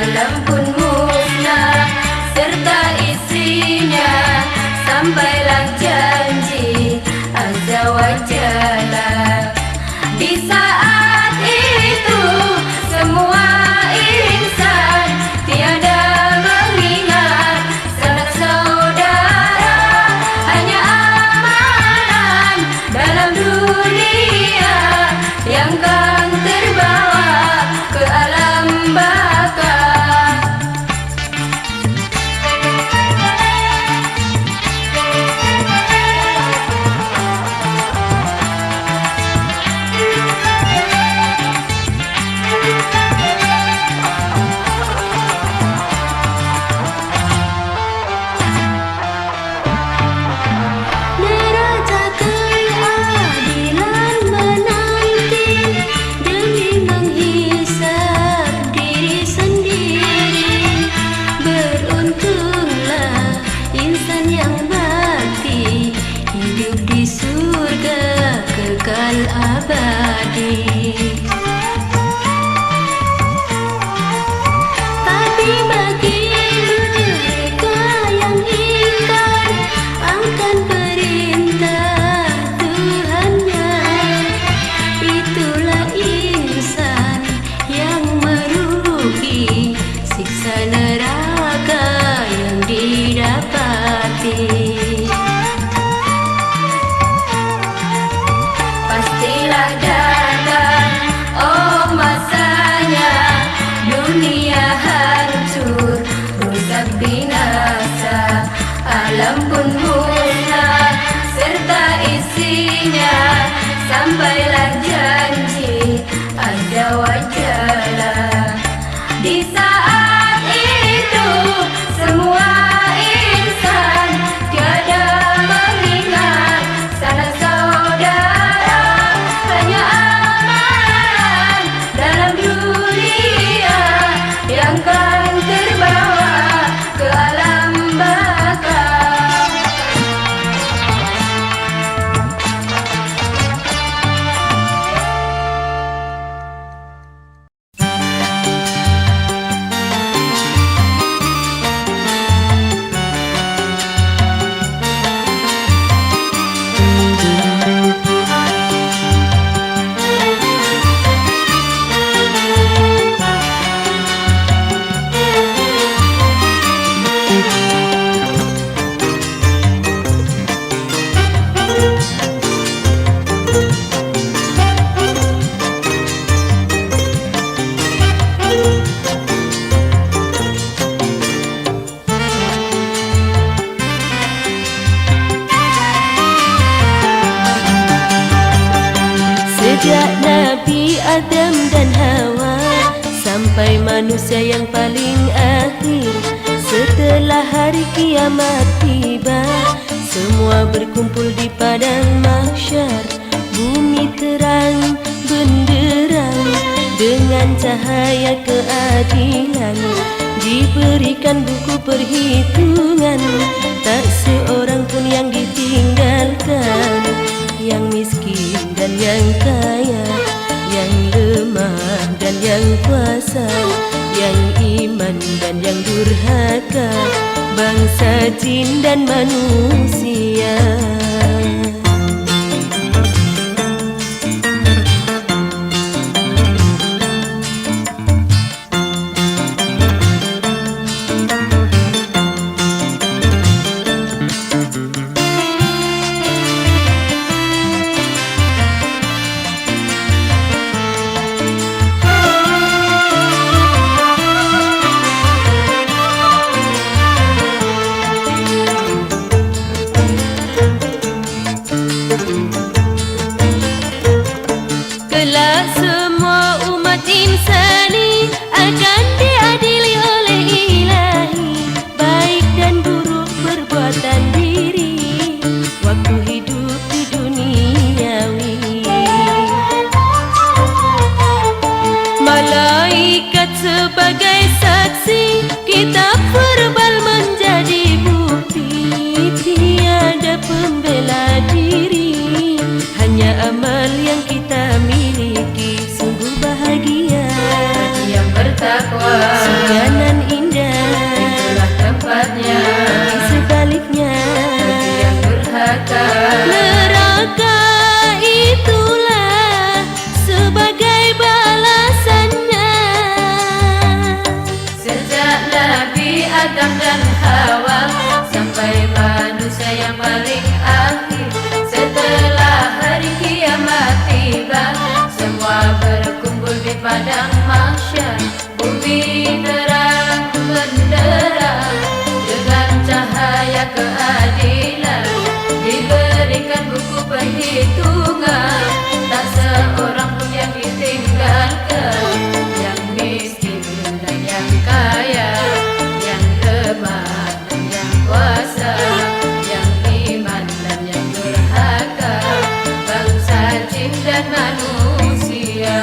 alam pun musnah serta isinya, sampailah janji Azza wa Jalla. Di saat itu semua insan tiada mengingat sanak saudara, hanya amalan dalam dunia yang kan terbawa ke alam baka. Neraca keadilan menanti demi menghisap diri sendiri. Beruntunglah insan yang bakti, hidup di surga kekal abadi. Tapi bagi mereka yang ingkar akan perintah Tuhannya, itulah insan yang merugi, siksa neraka yang didapati. Pastilah datang, oh masanya, dunia hancur, rusak binasa, alam pun musnah serta isinya, sampailah janji Azza wa Jalla. Di saat itu semua insan tiada mengingat sanak saudara, hanya amalan dalam dunia yang kan terbawa ke alam baka. Sejak Nabi Adam dan Hawa sampai manusia yang paling akhir, setelah hari kiamat tiba, semua berkumpul di padang mahsyar. Bumi terang benderang dengan cahaya keadilan, diberikan buku perhitungan, tak seorang pun yang ditinggalkan. Yang miskin dan yang kaya, yang lemah dan yang kuasa, yang iman dan yang durhaka, bangsa jin dan manusia. Kelak semua umat insani akan diadili oleh Ilahi, baik dan buruk perbuatan diri waktu hidup di duniawi. Malaikat sebagai saksi, kitab verbal menjadi bukti, tiada pembela diri, hanya amal yang kita miliki. Sungguh bahagia yang bertakwa. Adam dan Hawa, sampai manusia yang paling akhir. Setelah hari kiamat tiba, semua berkumpul di padang mahsyar. Bumi terang benderang dengan cahaya keadilan. Diberikan buku perhitungan, tak seorang pun yang ditinggalkan. Yang miskin dan yang kaya, yang lemah dan yang kuasa, yang iman dan yang durhaka, bangsa jin dan manusia.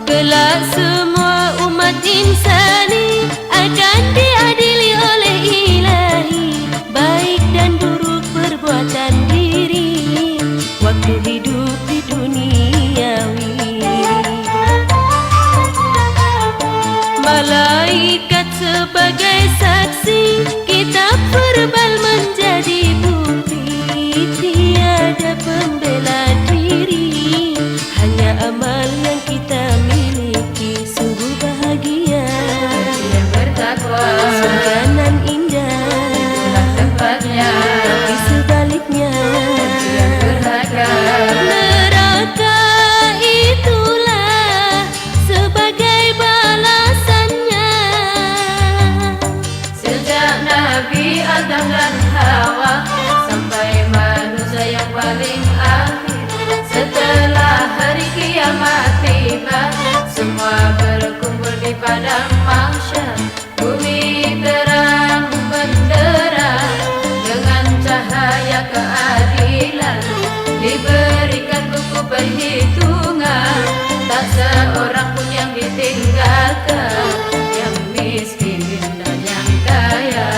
Kelak semua umat insani akan diadili oleh Ilahi, baik dan buruk perbuatan diri waktu hidup di duniawi. Malaikat sebagai saksi, kitab verbal menjadi bukti. Tiada pembela diri, hanya amal yang kita miliki. Sungguh bahagia Yang bertakwa, surga nan indah, itulah tempatnya. tapi sebaliknya Yang durhaka, neraka itulah sebagai balasannya. sejak Nabi Adam dan Hawa, sampai manusia yang paling akhir. Setelah hari kiamat tiba, semua berkumpul di padang mahsyar. Bumi terang benderang dengan cahaya keadilan. Diberikan buku perhitungan, tak seorang pun yang ditinggalkan. Yang miskin dan yang kaya,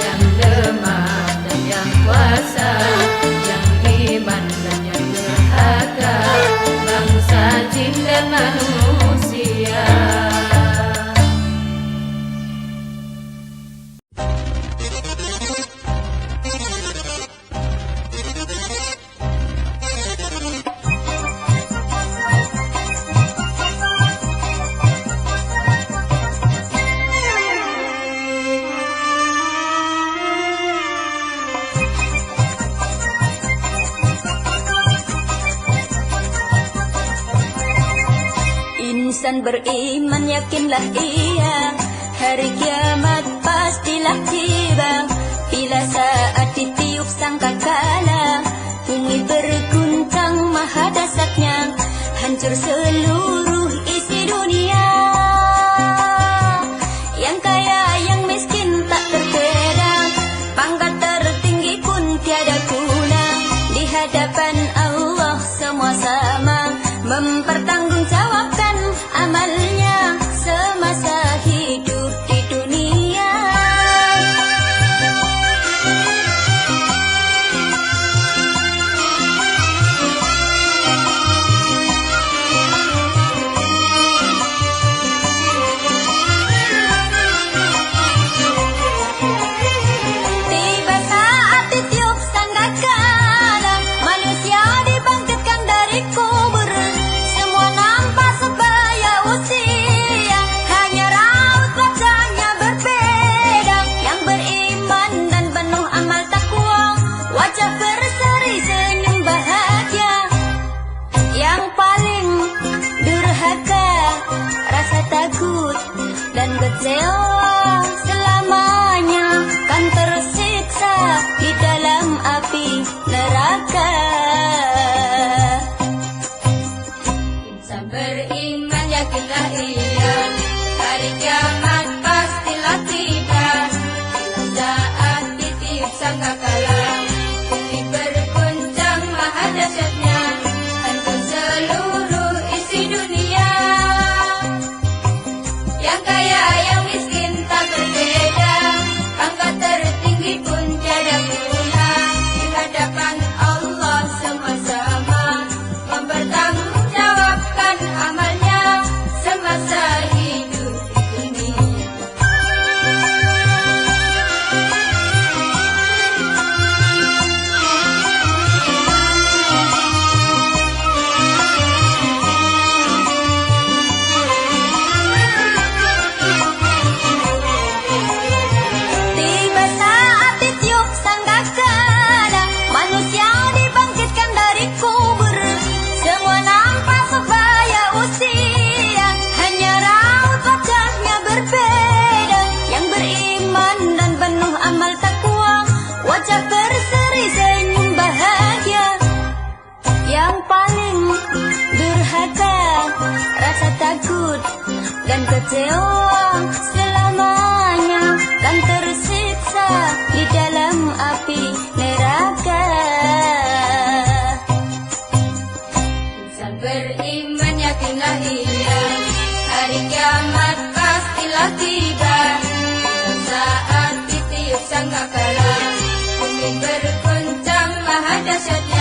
yang lemah dan yang kuasa, yang iman dan yang durhaka, bangsa jin dan manusia. Insan beriman yakinlah ia, hari kiamat pastilah tiba. Bila saat ditiup sangkakala, bumi berguncang maha dahsyatnya, hancur seluruh isi dunia. Yang kaya yang miskin tak berbeda, pangkat tertinggi pun tiada guna. Di hadapan Allah semua sama, mempertanggungjawabkan amalnya semasa hidup di dunia. Tiba saat ditiup sangkakala, manusia dibangkitkan dari kubur. Semua nampak sebaya usia, hanya raut wajahnya berbeda. Yang beriman dan penuh amal takwa, wajah berseri senyum bahagia. Yang paling durhaka, rasa takut dan kecewa, selamanya kan tersiksa di dalam api neraka. Insan beriman yakinlah ia, hari kiamat pastilah tiba. Bila saat ditiup sangkakala, bumi berguncang maha dahsyatnya, hancur seluruh isi dunia. iya. Hari kiamat pastilah tiba, saat ditiup sangkakala, bumi berguncang maha dahsyatnya.